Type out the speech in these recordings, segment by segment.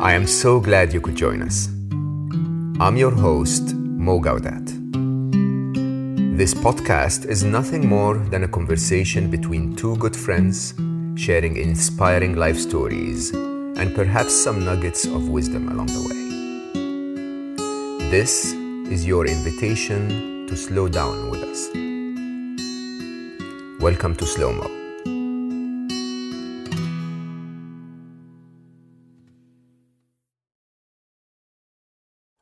I am so glad you could join us. I'm your host, Mo Gaudat. This podcast is nothing more than a conversation between two good friends sharing inspiring life stories and perhaps some nuggets of wisdom along the way. This is your invitation to slow down with us. Welcome to Slow Mo.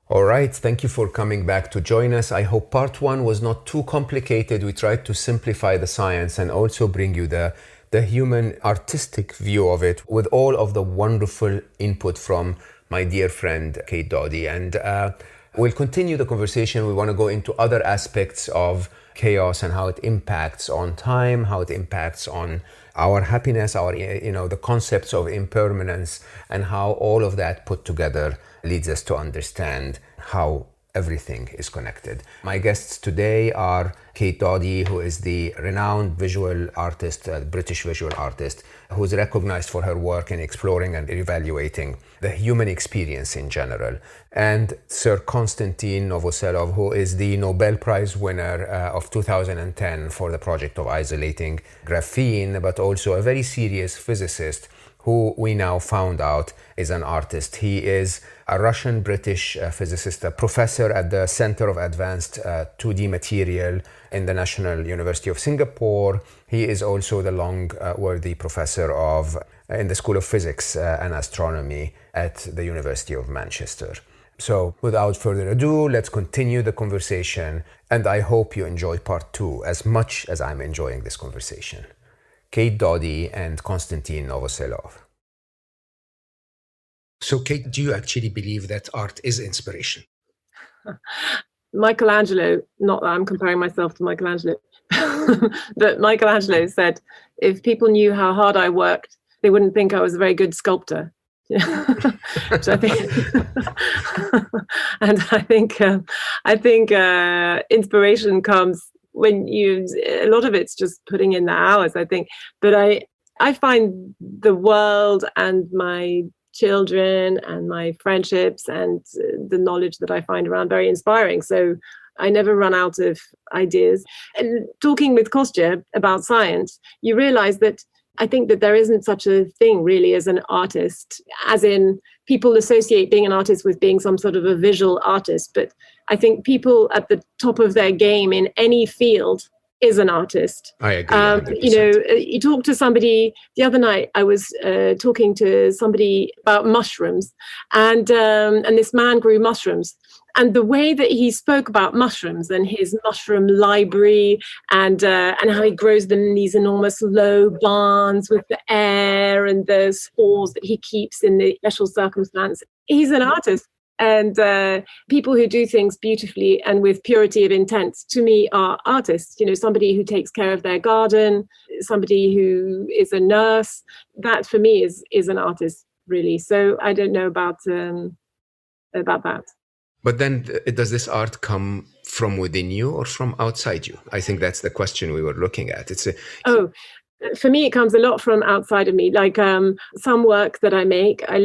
All right, thank you for coming back to join us. I hope part one was not too complicated. We tried to simplify the science and also bring you the human artistic view of it with all of the wonderful input from my dear friend Kate Doddy. And we'll continue the conversation. We want to go into other aspects of chaos and how it impacts on time, how it impacts on our happiness, the concepts of impermanence, and how all of that put together leads us to understand how everything is connected. My guests today are Kate Doddy, who is the renowned visual artist, British visual artist, who is recognized for her work in exploring and evaluating the human experience in general, and Sir Konstantin Novoselov, who is the Nobel Prize winner of 2010 for the project of isolating graphene, but also a very serious physicist who we now found out is an artist. He is a Russian-British physicist, a professor at the Center of Advanced 2D Material in the National University of Singapore. He is also the long-worthy professor in the School of Physics and Astronomy at the University of Manchester. So without further ado, let's continue the conversation, and I hope you enjoy part two as much as I'm enjoying this conversation. Kate Doddy and Konstantin Novoselov. So, Kate, do you actually believe that art is inspiration? Michelangelo, not that I'm comparing myself to Michelangelo, but Michelangelo said, if people knew how hard I worked, they wouldn't think I was a very good sculptor. Which I think, and I think inspiration comes when a lot of it's just putting in the hours, I think. But I find the world and my children and my friendships and the knowledge that I find around very inspiring. So I never run out of ideas. And talking with Kostya about science, you realize that I think that there isn't such a thing really as an artist, as in people associate being an artist with being some sort of a visual artist. But I think people at the top of their game in any field is an artist. I agree. You talk to somebody the other night. I was talking to somebody about mushrooms, and this man grew mushrooms. And the way that he spoke about mushrooms and his mushroom library and how he grows them in these enormous low barns with the air and the spores that he keeps in the special circumstance. He's an artist. And people who do things beautifully and with purity of intent, to me, are artists. Somebody who takes care of their garden, somebody who is a nurse. That, for me, is an artist, really. So I don't know about that. But then, does this art come from within you or from outside you? I think that's the question we were looking at. For me, it comes a lot from outside of me. Like some work that I make, I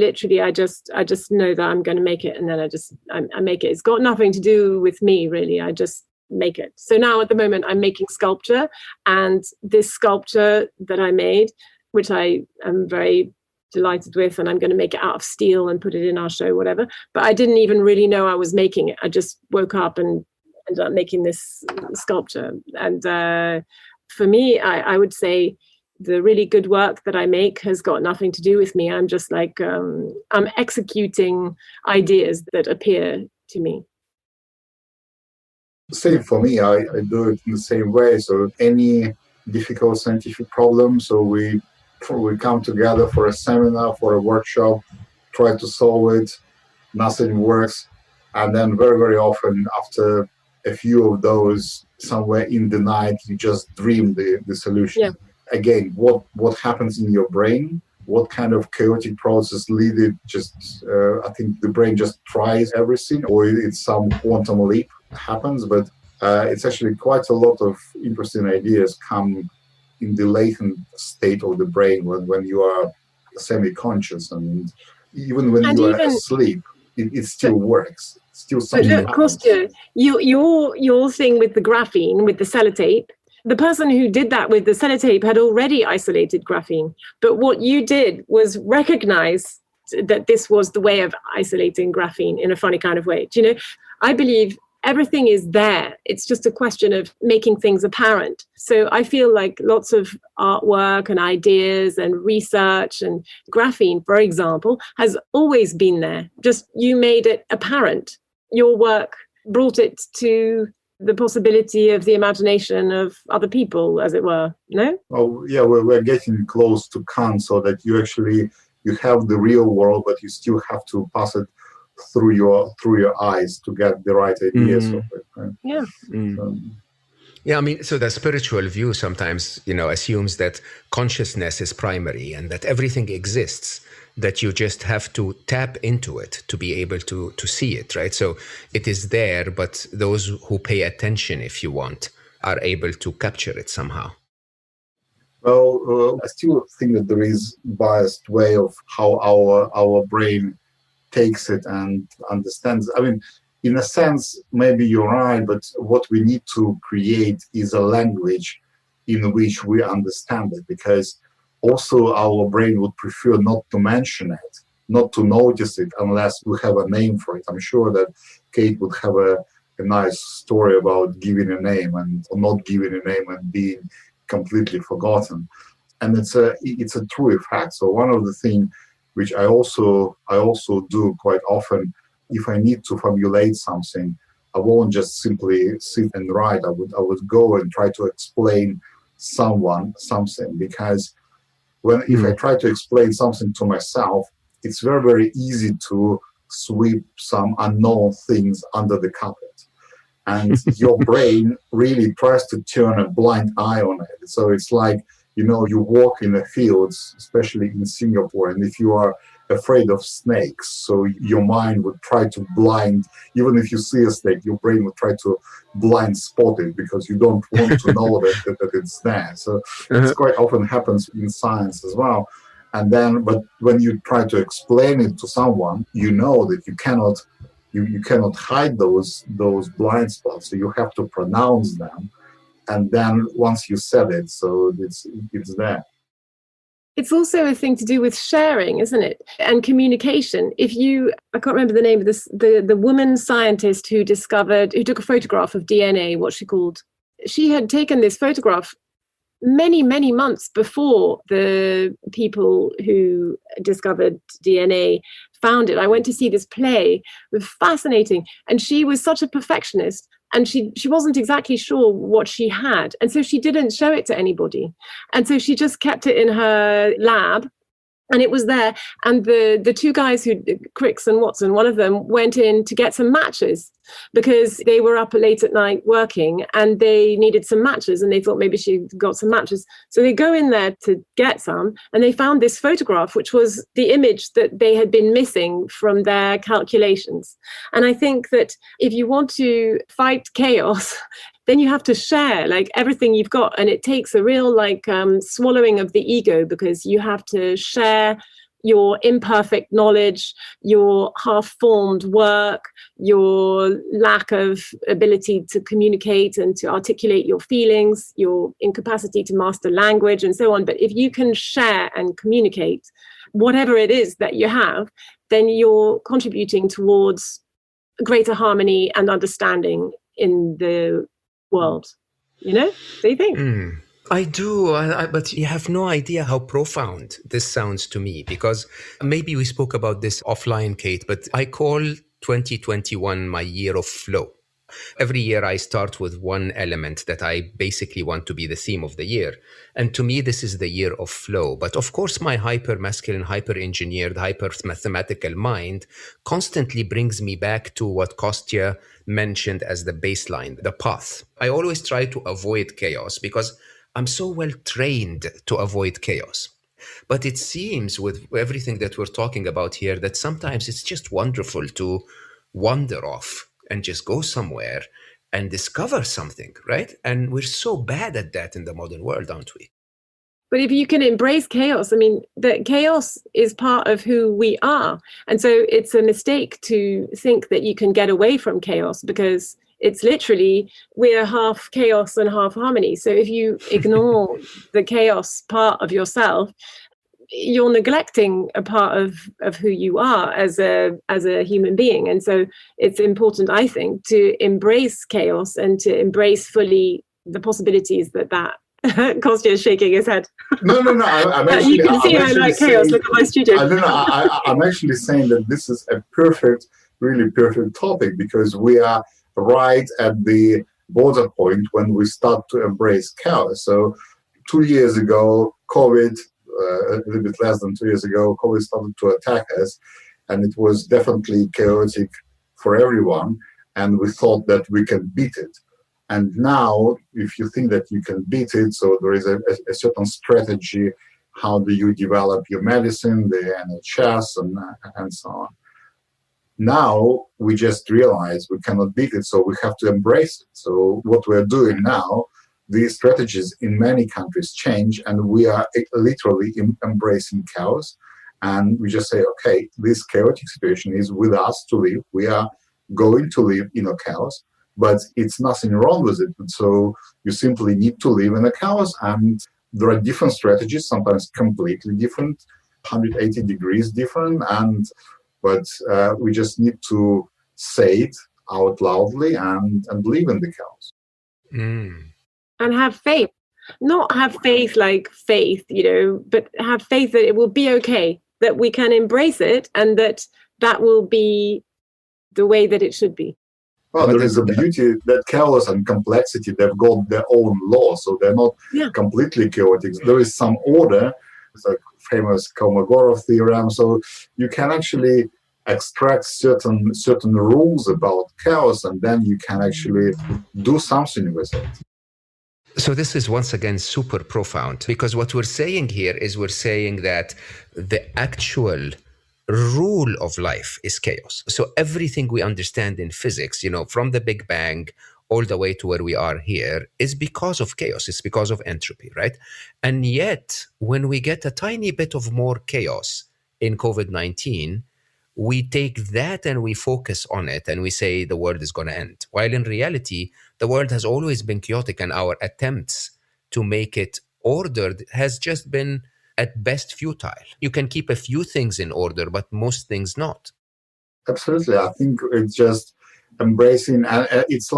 just know that I'm going to make it, and then I make it. It's got nothing to do with me, really. I just make it. So now at the moment, I'm making sculpture, and this sculpture that I made, which I am very delighted with, and I'm going to make it out of steel and put it in our show, whatever. But I didn't even really know I was making it. I just woke up and ended up making this sculpture. And for me, I would say the really good work that I make has got nothing to do with me. I'm just like, I'm executing ideas that appear to me. Same for me. I do it in the same way. So any difficult scientific problem, so we come together for a seminar, for a workshop, try to solve it, nothing works. And then very, very often after a few of those, somewhere in the night, you just dream the solution. Yeah. Again, what happens in your brain, what kind of chaotic process lead it, I think the brain just tries everything, or it's some quantum leap happens, but it's actually quite a lot of interesting ideas come in the latent state of the brain when you are semi-conscious. And Even when And you are even asleep, it still works. Still but something look, happens. Kostya, your thing with the graphene, with the sellotape, the person who did that with the sellotape had already isolated graphene. But what you did was recognize that this was the way of isolating graphene in a funny kind of way. Do you know? I believe everything is there. It's just a question of making things apparent. So I feel like lots of artwork and ideas and research and graphene, for example, has always been there. Just you made it apparent. Your work brought it to the possibility of the imagination of other people, as it were. No? Oh, yeah, we're getting close to Kant, so that you have the real world, but you still have to pass it through your eyes to get the right ideas of it. Right? Yeah. Yeah, I mean, so the spiritual view sometimes, assumes that consciousness is primary and that everything exists, that you just have to tap into it to be able to see it, right? So it is there, but those who pay attention, if you want, are able to capture it somehow. Well, I still think that there is biased way of how our brain takes it and understands. I mean, in a sense, maybe you're right, but what we need to create is a language in which we understand it, because also our brain would prefer not to mention it, not to notice it unless we have a name for it. I'm sure that Kate would have a nice story about giving a name and or not giving a name and being completely forgotten. And it's a true effect. So one of the things which I also do quite often, if I need to formulate something, I won't just simply sit and write. I would go and try to explain someone something, because if I try to explain something to myself, it's very, very easy to sweep some unknown things under the carpet. And your brain really tries to turn a blind eye on it. So it's like, you walk in the fields, especially in Singapore, and if you are afraid of snakes, so your mind would try to blind, even if you see a snake, your brain would try to blind spot it because you don't want to know that it's there. So it's quite often happens in science as well. And then, but when you try to explain it to someone, you know that you cannot hide those blind spots. So you have to pronounce them. And then once you said it, so it's there. It's also a thing to do with sharing, isn't it? And communication. I can't remember the name of this, the woman scientist who took a photograph of DNA, she had taken this photograph many, many months before the people who discovered DNA found it. I went to see this play. It was fascinating. And she was such a perfectionist. And she wasn't exactly sure what she had. And so she didn't show it to anybody. And so she just kept it in her lab. And it was there. And the two guys Cricks and Watson, one of them went in to get some matches because they were up late at night working and they needed some matches. And they thought maybe she got some matches. So they go in there to get some. And they found this photograph, which was the image that they had been missing from their calculations. And I think that if you want to fight chaos, then you have to share like everything you've got. And it takes a real swallowing of the ego, because you have to share your imperfect knowledge, your half-formed work, your lack of ability to communicate and to articulate your feelings, your incapacity to master language and so on. But if you can share and communicate whatever it is that you have, then you're contributing towards greater harmony and understanding in the world. Do you think? I do, but you have no idea how profound this sounds to me, because maybe we spoke about this offline, Kate, but I call 2021 my year of flow. Every year I start with one element that I basically want to be the theme of the year. And to me, this is the year of flow. But of course, my hyper-masculine, hyper-engineered, hyper-mathematical mind constantly brings me back to what Kostya mentioned as the baseline, the path. I always try to avoid chaos because I'm so well trained to avoid chaos. But it seems with everything that we're talking about here that sometimes it's just wonderful to wander off and just go somewhere and discover something, right? And we're so bad at that in the modern world, aren't we? But if you can embrace chaos, I mean, that chaos is part of who we are. And so it's a mistake to think that you can get away from chaos, because it's literally, we're half chaos and half harmony. So if you ignore the chaos part of yourself, you're neglecting a part of who you are as a human being. And so it's important, I think, to embrace chaos and to embrace fully the possibilities that Kostya is shaking his head. No. I'm actually, you can see I like chaos. Look at my studio. I'm actually saying that this is a really perfect topic, because we are right at the border point when we start to embrace chaos. So 2 years ago, COVID, a little bit less than 2 years ago, COVID started to attack us, and it was definitely chaotic for everyone, and we thought that we can beat it. And now, if you think that you can beat it, so there is a certain strategy. How do you develop your medicine, the NHS, and so on. Now, we just realize we cannot beat it, so we have to embrace it. So what we're doing now, these strategies in many countries change, and we are literally embracing chaos. And we just say, okay, this chaotic situation is with us to live. We are going to live in a chaos, but it's nothing wrong with it. And so you simply need to live in a chaos, and there are different strategies, sometimes completely different, 180 degrees different, but we just need to say it out loudly and live in the chaos. And have faith. Not have faith like faith, but have faith that it will be okay, that we can embrace it, and that will be the way that it should be. Well, there is a beauty that chaos and complexity, they've got their own law, so they're not completely chaotic. There is some order. It's like famous Kolmogorov theorem. So you can actually extract certain rules about chaos, and then you can actually do something with it. So this is once again super profound, because what we're saying here is we're saying that the actual rule of life is chaos. So everything we understand in physics, from the Big Bang all the way to where we are here, is because of chaos. It's because of entropy, right? And yet, when we get a tiny bit of more chaos in COVID-19, we take that and we focus on it and we say the world is going to end. While in reality, the world has always been chaotic, and our attempts to make it ordered has just been at best futile. You can keep a few things in order, but most things not. Absolutely. I think it's just embracing, and it's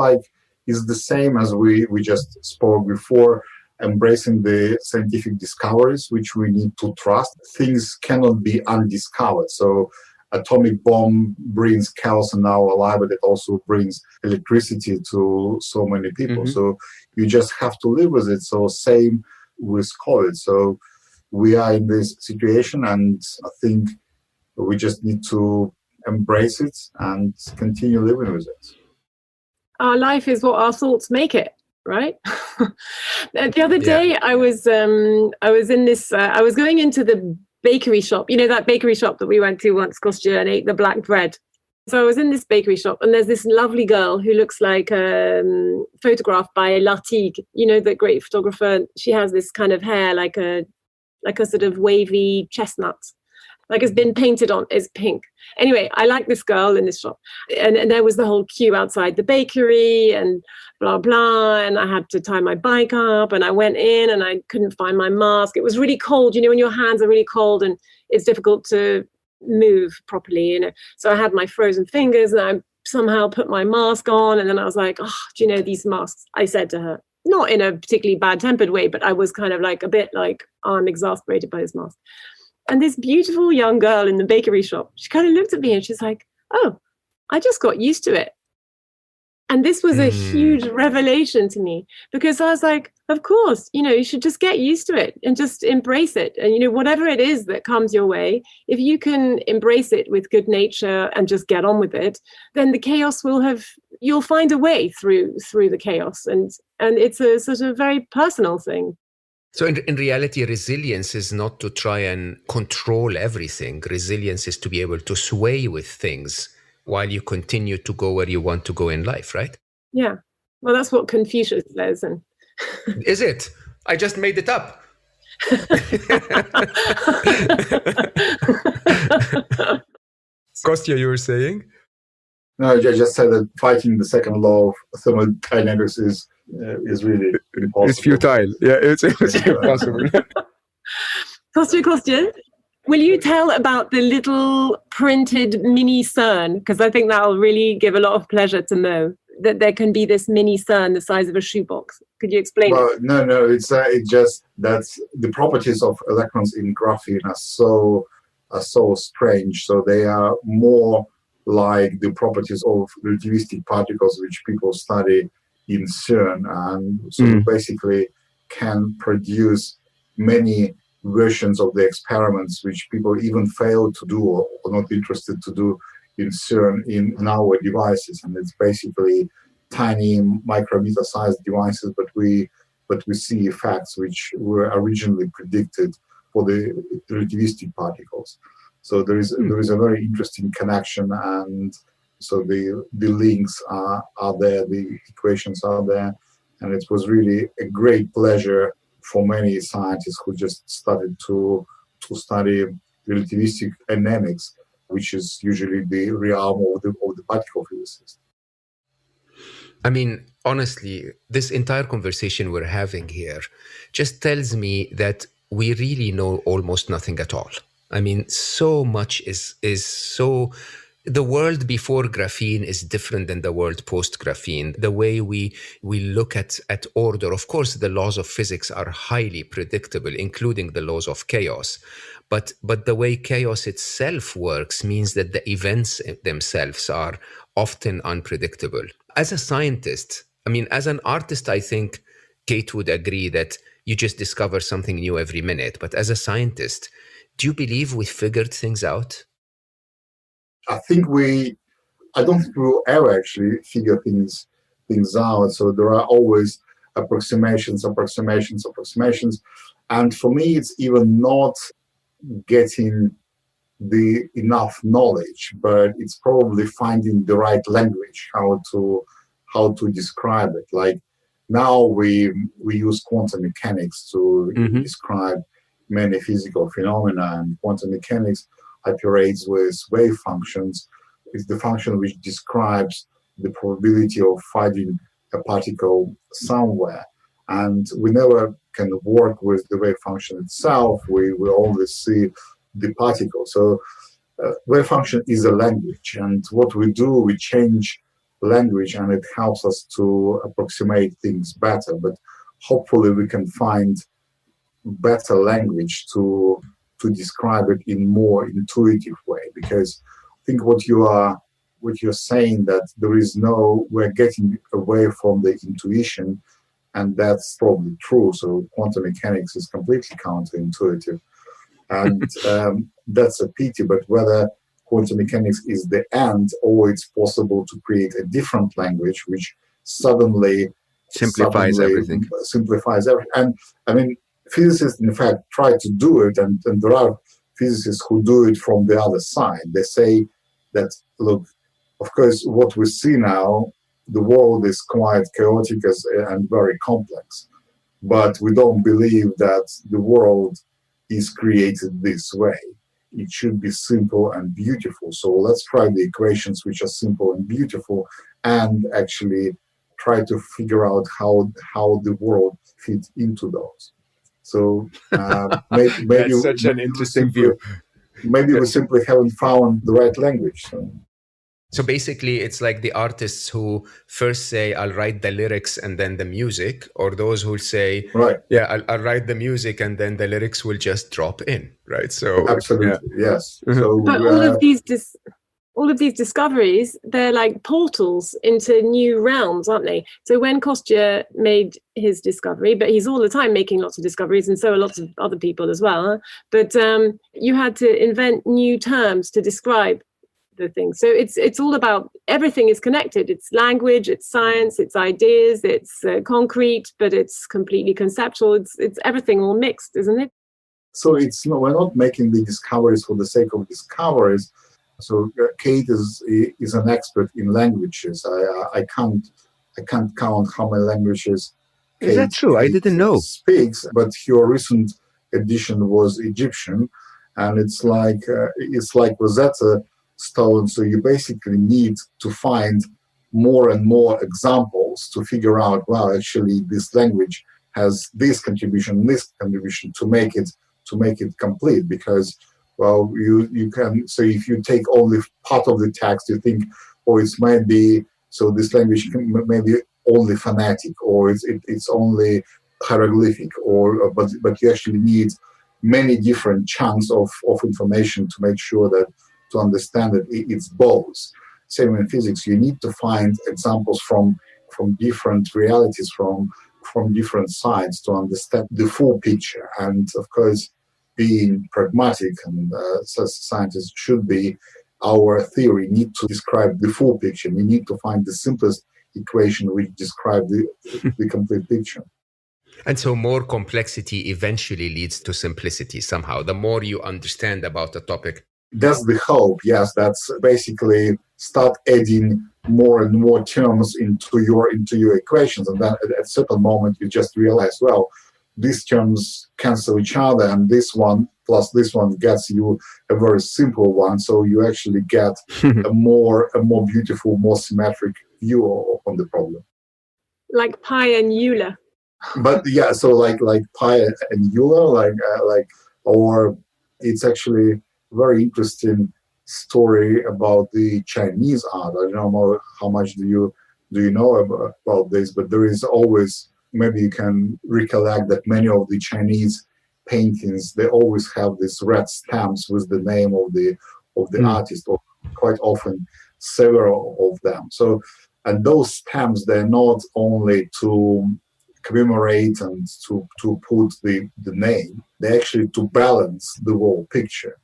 the same as we just spoke before, embracing the scientific discoveries, which we need to trust. Things cannot be undiscovered. So atomic bomb brings chaos in our life, but it also brings electricity to so many people. So you just have to live with it. So same with COVID. So we are in this situation, and I think we just need to embrace it and continue living with it. Our life is what our thoughts make it, right? The other day, I was in this. I was going into the bakery shop. That bakery shop that we went to once, Kostya, and ate the black bread. So I was in this bakery shop, and there's this lovely girl who looks like photographed by Lartigue, the great photographer. She has this kind of hair like a sort of wavy chestnut, like it's been painted on, is pink. Anyway, I like this girl in this shop. And there was the whole queue outside the bakery and blah, blah. And I had to tie my bike up, and I went in and I couldn't find my mask. It was really cold, when your hands are really cold and it's difficult to move properly, So I had my frozen fingers, and I somehow put my mask on. And then I was like, these masks, I said to her, not in a particularly bad-tempered way, but I was kind of like a bit like, I'm exasperated by this mask. And this beautiful young girl in the bakery shop, she kind of looked at me and she's like, oh, I just got used to it. And this was a huge revelation to me, because I was like, of course, you should just get used to it and just embrace it. And, whatever it is that comes your way, if you can embrace it with good nature and just get on with it, then the chaos you'll find a way through the chaos. And it's a sort of very personal thing. So in reality, resilience is not to try and control everything. Resilience is to be able to sway with things while you continue to go where you want to go in life, right? Yeah. Well, that's what Confucius says. And Is it? I just made it up. Kostya, you were saying? No, I just said that fighting the second law of thermodynamics is really impossible. It's futile. Yeah, it's impossible. Kostya, will you tell about the little printed mini CERN? Because I think that'll really give a lot of pleasure to know that there can be this mini CERN the size of a shoebox. Could you explain it? No, it's just that the properties of electrons in graphene are so strange. So they are more like the properties of relativistic particles, which people study in CERN, and so basically can produce many versions of the experiments which people even fail to do or not interested to do in CERN in our devices. And it's basically tiny micrometer-sized devices, but we see effects which were originally predicted for the relativistic particles. So there is a very interesting connection, and so the links are there, the equations are there, and it was really a great pleasure for many scientists who just started to study relativistic dynamics, which is usually the realm of the particle physicists. I mean, honestly, this entire conversation we're having here just tells me that we really know almost nothing at all. I mean, so much is so... The world before graphene is different than the world post-graphene. The way we look at order, of course, the laws of physics are highly predictable, including the laws of chaos. But the way chaos itself works means that the events themselves are often unpredictable. As a scientist, I mean, as an artist, I think Kate would agree that you just discover something new every minute. But as a scientist, do you believe we figured things out? I don't think we will ever actually figure things out. So there are always approximations. And for me, it's even not getting the enough knowledge, but it's probably finding the right language, how to describe it. Like now we use quantum mechanics to describe many physical phenomena, and quantum mechanics operates with wave functions. It's the function which describes the probability of finding a particle somewhere. And we never can work with the wave function itself. We always see the particle. So wave function is a language. And what we do, we change language, and it helps us to approximate things better. But hopefully we can find better language to describe it in more intuitive way, because I think what you're saying, that we're getting away from the intuition, and that's probably true. So quantum mechanics is completely counterintuitive, and that's a pity. But whether quantum mechanics is the end, or it's possible to create a different language which suddenly simplifies everything. And I mean, physicists, in fact, try to do it, and there are physicists who do it from the other side. They say that, look, of course, what we see now, the world is quite chaotic and very complex, but we don't believe that the world is created this way. It should be simple and beautiful. So let's try the equations which are simple and beautiful, and actually try to figure out how the world fits into those. So maybe that's such an interesting view. Maybe we simply haven't found the right language. So basically, it's like the artists who first say, I'll write the lyrics and then the music, or those who say, right, yeah, I'll write the music and then the lyrics will just drop in, right? So absolutely, yes. So, but all of these discoveries, they're like portals into new realms, aren't they? So when Kostya made his discovery, but he's all the time making lots of discoveries, and so are lots of other people as well. Huh? But you had to invent new terms to describe the thing. So it's all about, everything is connected. It's language, it's science, it's ideas, it's concrete, but it's completely conceptual. It's everything all mixed, isn't it? So we're not making the discoveries for the sake of discoveries. So Kate is an expert in languages. I can't count how many languages Kate, is that true? I didn't know. Speaks, but her recent edition was Egyptian, and it's like Rosetta Stone. So you basically need to find more and more examples to figure out, well, actually this language has this contribution to make it complete. Because, well, you can, so if you take only part of the text, you think, oh, it might be, so this language may be only phonetic, or it's only hieroglyphic, but you actually need many different chunks of information to make sure that, to understand that it's both. Same in physics, you need to find examples from different realities, from different sides, to understand the full picture. And of course, being pragmatic, and scientists should be, our theory need to describe the full picture. We need to find the simplest equation which describe the complete picture. And so more complexity eventually leads to simplicity somehow. The more you understand about the topic. That's the hope, yes. That's basically start adding more and more terms into your equations. And then at a certain moment, you just realize, well, these terms cancel each other, and this one plus this one gets you a very simple one. So you actually get a more beautiful, more symmetric view on the problem. Like pi and Euler. But yeah, so like pi and Euler, or it's actually very interesting story about the Chinese art. I don't know how much do you know about this, but there is always, maybe you can recollect that many of the Chinese paintings, they always have these red stamps with the name of the artist, or quite often several of them. So, and those stamps, they're not only to commemorate and to put the name, they actually to balance the whole picture.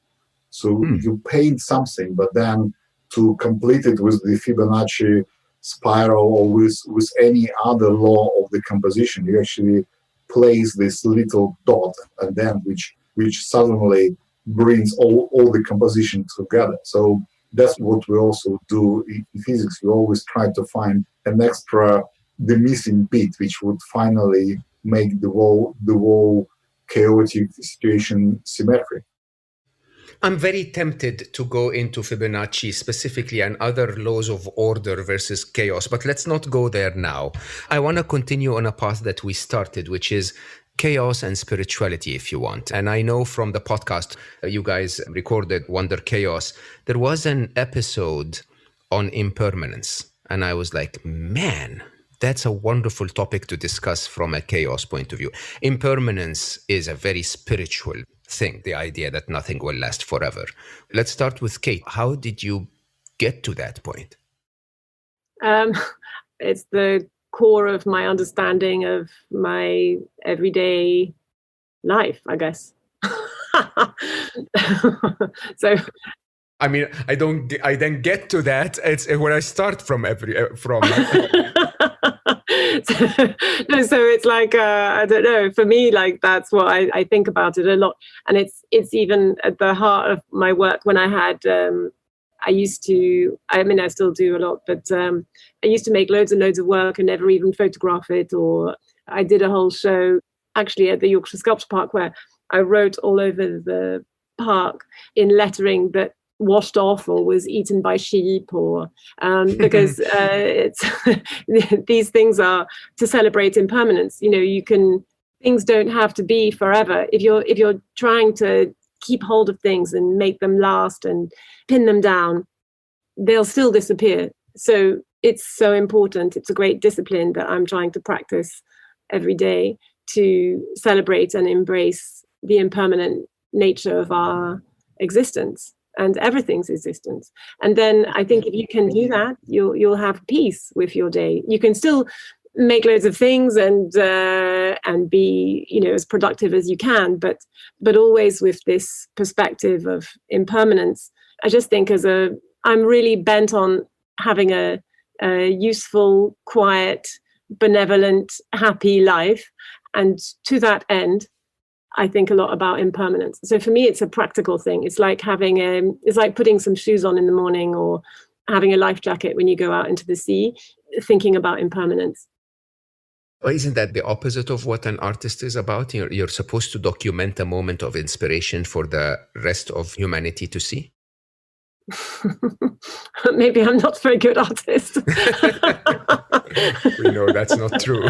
So you paint something, but then to complete it with the Fibonacci spiral, or with any other law of the composition, you actually place this little dot, and then which suddenly brings all the composition together. So that's what we also do in physics. We always try to find an extra, the missing bit, which would finally make the whole chaotic situation symmetric. I'm very tempted to go into Fibonacci specifically and other laws of order versus chaos, but let's not go there now. I want to continue on a path that we started, which is chaos and spirituality, if you want. And I know from the podcast you guys recorded, Wonder Chaos, there was an episode on impermanence. And I was like, man, that's a wonderful topic to discuss from a chaos point of view. Impermanence is a very spiritual thing, the idea that nothing will last forever. Let's start with Kate. How did you get to that point? It's the core of my understanding of my everyday life, I guess. So, I mean, I then get to that. It's where I start from. So it's like, I don't know, for me, like, that's what I think about it a lot. And it's even at the heart of my work. When I had, I still do a lot, but I used to make loads and loads of work and never even photograph it. Or I did a whole show actually at the Yorkshire Sculpture Park, where I wrote all over the park in lettering that washed off or was eaten by sheep, or because it's these things are to celebrate impermanence. You know, things don't have to be forever. If you're trying to keep hold of things and make them last and pin them down, they'll still disappear. So it's so important. It's a great discipline that I'm trying to practice every day, to celebrate and embrace the impermanent nature of our existence and everything's existence. And then I think if you can do that, you'll have peace with your day. You can still make loads of things and be, as productive as you can, but always with this perspective of impermanence. I just think I'm really bent on having a useful, quiet, benevolent, happy life. And to that end, I think a lot about impermanence. So for me, it's a practical thing. It's like it's like putting some shoes on in the morning, or having a life jacket when you go out into the sea, thinking about impermanence. Or isn't that the opposite of what an artist is about? You're supposed to document a moment of inspiration for the rest of humanity to see? Maybe I'm not a very good artist. We know that's not true.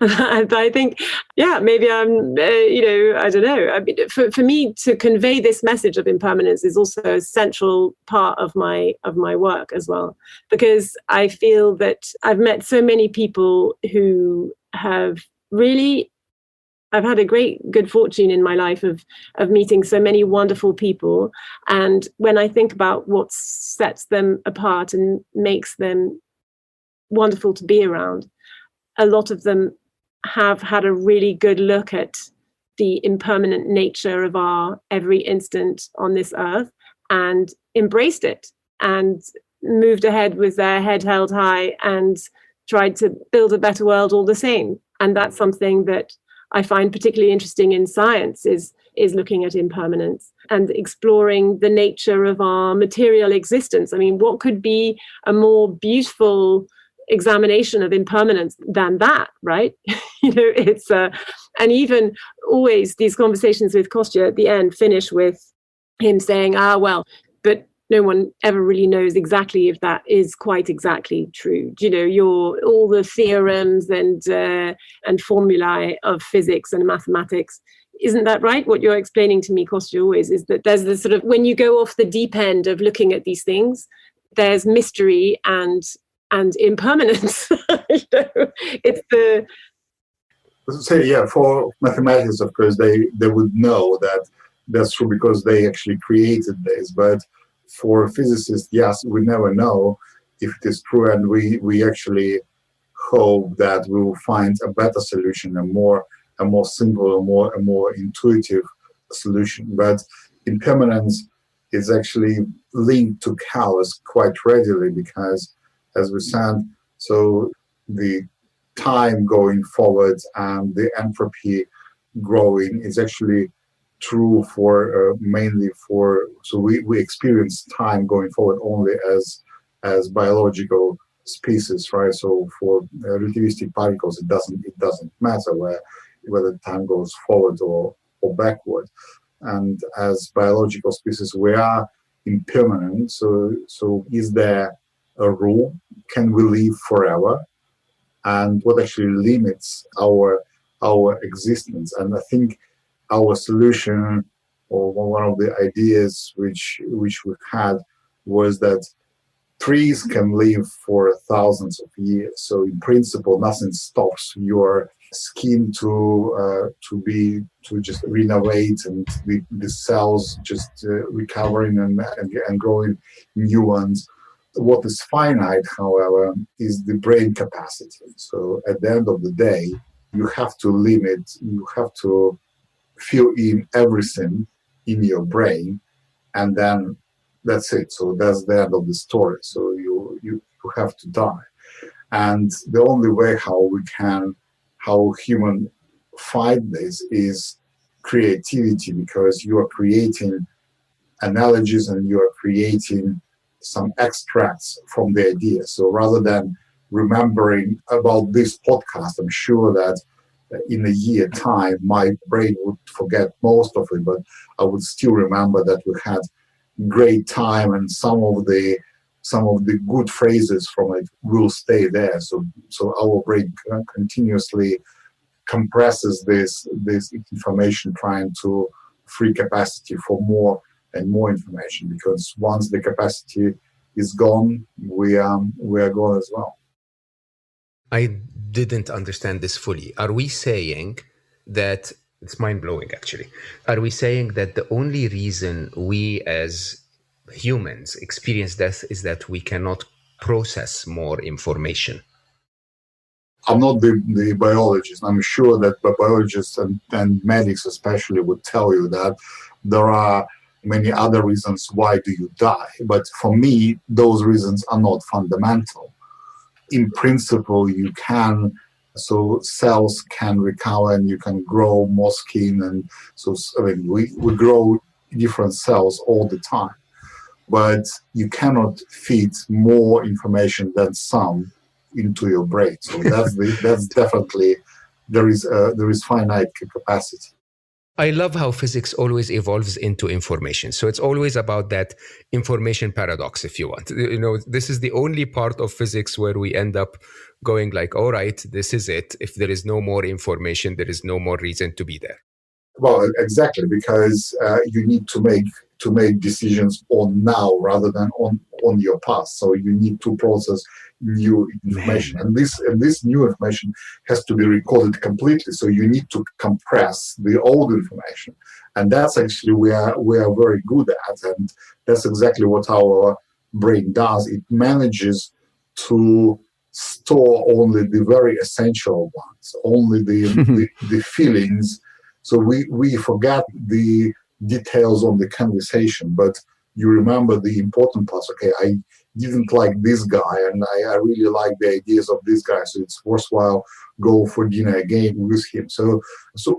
I think, yeah, maybe I'm, I don't know. I mean, for me to convey this message of impermanence is also a central part of my work as well, because I feel that I've met so many people who have really. I've had a good fortune in my life of meeting so many wonderful people. And when I think about what sets them apart and makes them wonderful to be around, a lot of them have had a really good look at the impermanent nature of our every instant on this earth and embraced it and moved ahead with their head held high and tried to build a better world all the same. And that's something that I find particularly interesting in science is looking at impermanence and exploring the nature of our material existence. I mean, what could be a more beautiful examination of impermanence than that, right? It's and even always these conversations with Kostya at the end finish with him saying, well, but no one ever really knows exactly if that is quite exactly true. All the theorems and formulae of physics and mathematics. Isn't that right? What you're explaining to me, Kostya, always is that there's this sort of, when you go off the deep end of looking at these things, there's mystery and impermanence. It's the. For mathematics, of course, they would know that that's true because they actually created this, but for physicists, yes, we never know if it is true, and we actually hope that we will find a better solution, a more simple, a more intuitive solution. But impermanence is actually linked to chaos quite readily because, as we said, so the time going forward and the entropy growing is actually true for mainly for, so we experience time going forward only as biological species, right? So for relativistic particles, it doesn't matter whether time goes forward or backward. And as biological species, we are impermanent. So is there a rule? Can we live forever? And what actually limits our existence? And I think our solution, or one of the ideas which we had, was that trees can live for thousands of years. So in principle, nothing stops your skin to just renovate and the cells just recovering and growing new ones. What is finite, however, is the brain capacity. So at the end of the day, you have to fill in everything in your brain, and then that's it. So that's the end of the story. So you have to die. And the only way how human fight this is creativity, because you are creating analogies and you are creating some extracts from the idea. So rather than remembering about this podcast, I'm sure that in a year time, my brain would forget most of it, but I would still remember that we had great time, and some of the good phrases from it will stay there. So our brain continuously compresses this information, trying to free capacity for more and more information, because once the capacity is gone, we are gone as well. I didn't understand this fully. Are we saying that, it's mind-blowing actually, are we saying that the only reason we as humans experience death is that we cannot process more information? I'm not the biologist. I'm sure that the biologists and medics especially would tell you that there are many other reasons why do you die. But for me, those reasons are not fundamental. In principle, you can, so cells can recover and you can grow more skin. And so, I mean, we grow different cells all the time. But you cannot feed more information than some into your brain. So that's definitely there is finite capacity. I love how physics always evolves into information. So it's always about that information paradox, if you want. This is the only part of physics where we end up going like, all right, this is it. If there is no more information, there is no more reason to be there. Well, exactly, because you need to make decisions on now rather than on your past. So you need to process new information, and this new information has to be recorded completely. So you need to compress the old information, and that's actually we are very good at, and that's exactly what our brain does. It manages to store only the very essential ones, only the feelings. So we forget the details on the conversation, but you remember the important parts. Okay, I didn't like this guy, and I really like the ideas of this guy, so it's worthwhile go for dinner again with him. So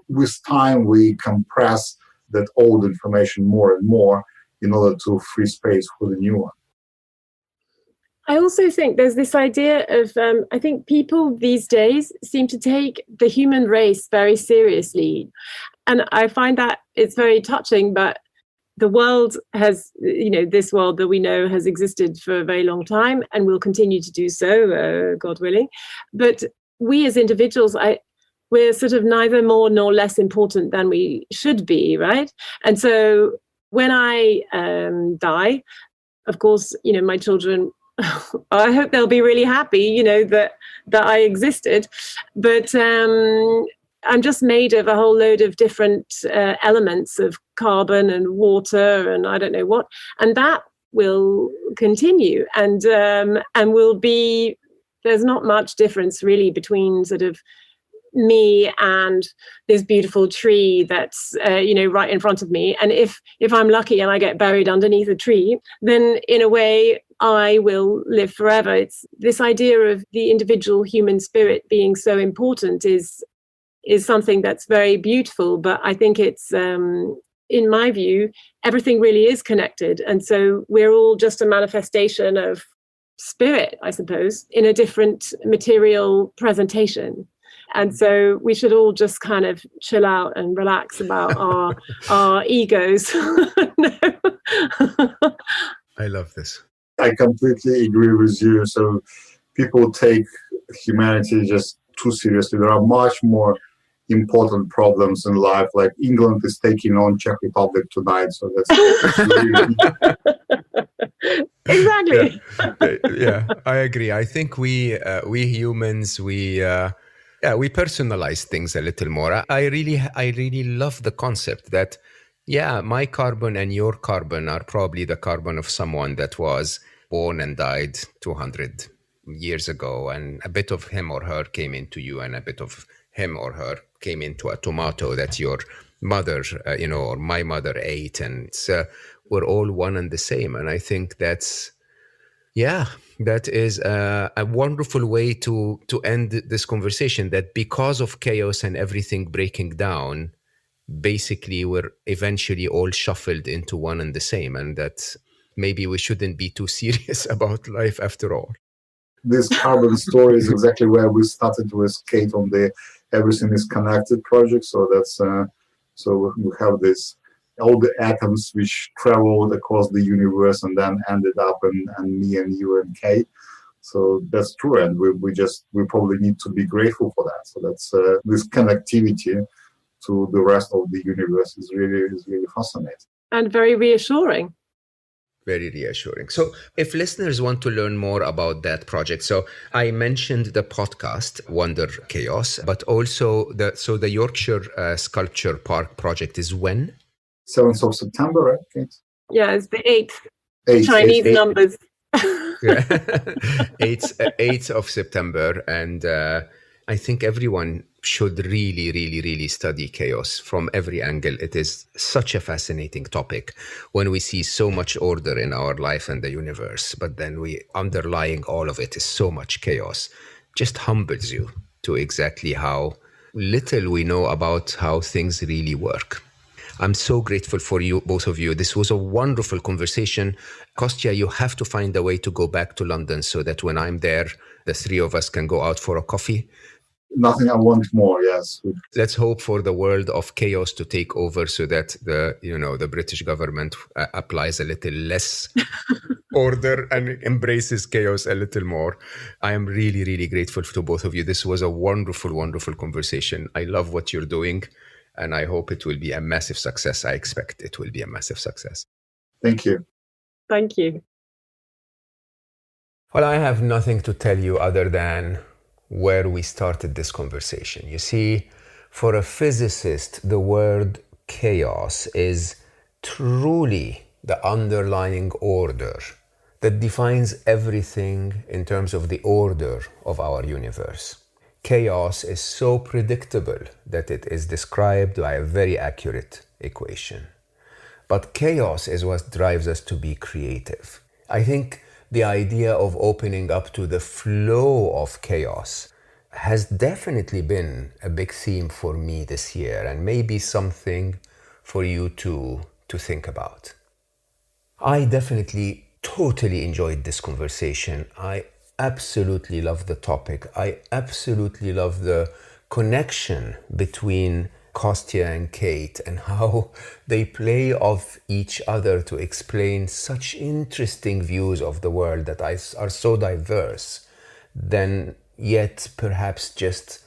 with time, we compress that old information more and more in order to free space for the new one. I also think there's this idea of, I think people these days seem to take the human race very seriously. And I find that it's very touching, but the world has, this world that we know has existed for a very long time and will continue to do so, God willing. But we as individuals, we're sort of neither more nor less important than we should be, right? And so when I die, of course, my children, I hope they'll be really happy, that I existed. But I'm just made of a whole load of different elements of carbon and water and I don't know what, and that will continue and will be. There's not much difference really between sort of me and this beautiful tree that's right in front of me. And if I'm lucky and I get buried underneath a tree, then in a way I will live forever. It's this idea of the individual human spirit being so important is something that's very beautiful, but I think it's in my view everything really is connected, and so we're all just a manifestation of spirit, I suppose, in a different material presentation. And so we should all just kind of chill out and relax about our egos. I love this. I completely agree with you. So people take humanity just too seriously. There are much more important problems in life, like England is taking on Czech Republic tonight. So that's really... Exactly. Yeah, I agree. I think we humans, we personalize things a little more. I really love the concept that, my carbon and your carbon are probably the carbon of someone that was born and died 200 years ago, and a bit of him or her came into you, and a bit of him or her came into a tomato that your mother, or my mother ate, and we're all one and the same. And I think that is a wonderful way to end this conversation, that because of chaos and everything breaking down, basically we're eventually all shuffled into one and the same, and that maybe we shouldn't be too serious about life after all. This carbon story is exactly where we started with Kate on the Everything is Connected project. So that's so we have this all the atoms which traveled across the universe and then ended up in me and you and Kate. So that's true, and we probably need to be grateful for that. So that's this connectivity to the rest of the universe is really fascinating and very reassuring. Very reassuring. So if listeners want to learn more about that project, so I mentioned the podcast Wonder Chaos, but also the Yorkshire Sculpture Park project is when? 7th of September, right, Kate? Yeah, it's the 8th. Chinese numbers. 8th of September. And I think everyone should really, really, really study chaos from every angle. It is such a fascinating topic when we see so much order in our life and the universe, but then underlying all of it is so much chaos. Just humbles you to exactly how little we know about how things really work. I'm so grateful for you, both of you. This was a wonderful conversation. Kostya, you have to find a way to go back to London so that when I'm there, the three of us can go out for a coffee. Nothing I want more, yes. Let's hope for the world of chaos to take over so that the British government applies a little less order and embraces chaos a little more. I am really, really grateful to both of you. This was a wonderful, wonderful conversation. I love what you're doing, and I hope it will be a massive success. I expect it will be a massive success. Thank you. Thank you. Well, I have nothing to tell you other than where we started this conversation. You see, for a physicist, the word chaos is truly the underlying order that defines everything in terms of the order of our universe. Chaos is so predictable that it is described by a very accurate equation. But chaos is what drives us to be creative. I think the idea of opening up to the flow of chaos has definitely been a big theme for me this year, and maybe something for you to think about. I definitely totally enjoyed this conversation. I absolutely love the topic. I absolutely love the connection between Kostya and Kate and how they play off each other to explain such interesting views of the world that are so diverse, then yet perhaps just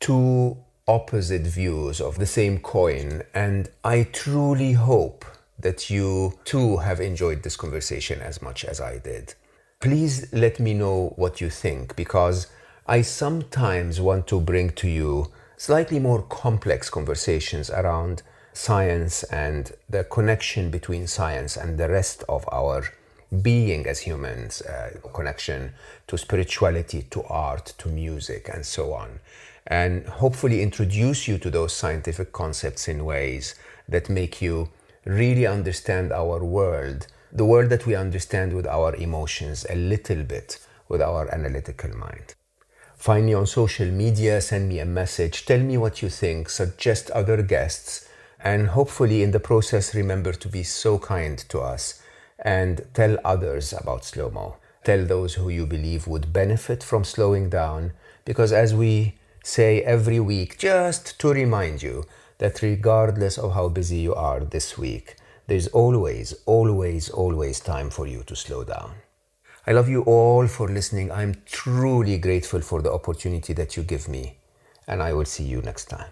two opposite views of the same coin. And I truly hope that you too have enjoyed this conversation as much as I did. Please let me know what you think, because I sometimes want to bring to you slightly more complex conversations around science and the connection between science and the rest of our being as humans, connection to spirituality, to art, to music, and so on. And hopefully introduce you to those scientific concepts in ways that make you really understand our world, the world that we understand with our emotions, a little bit with our analytical mind. Find me on social media, send me a message, tell me what you think, suggest other guests, and hopefully in the process remember to be so kind to us and tell others about slow-mo. Tell those who you believe would benefit from slowing down, because as we say every week, just to remind you that regardless of how busy you are this week, there's always, always, always time for you to slow down. I love you all for listening. I'm truly grateful for the opportunity that you give me, and I will see you next time.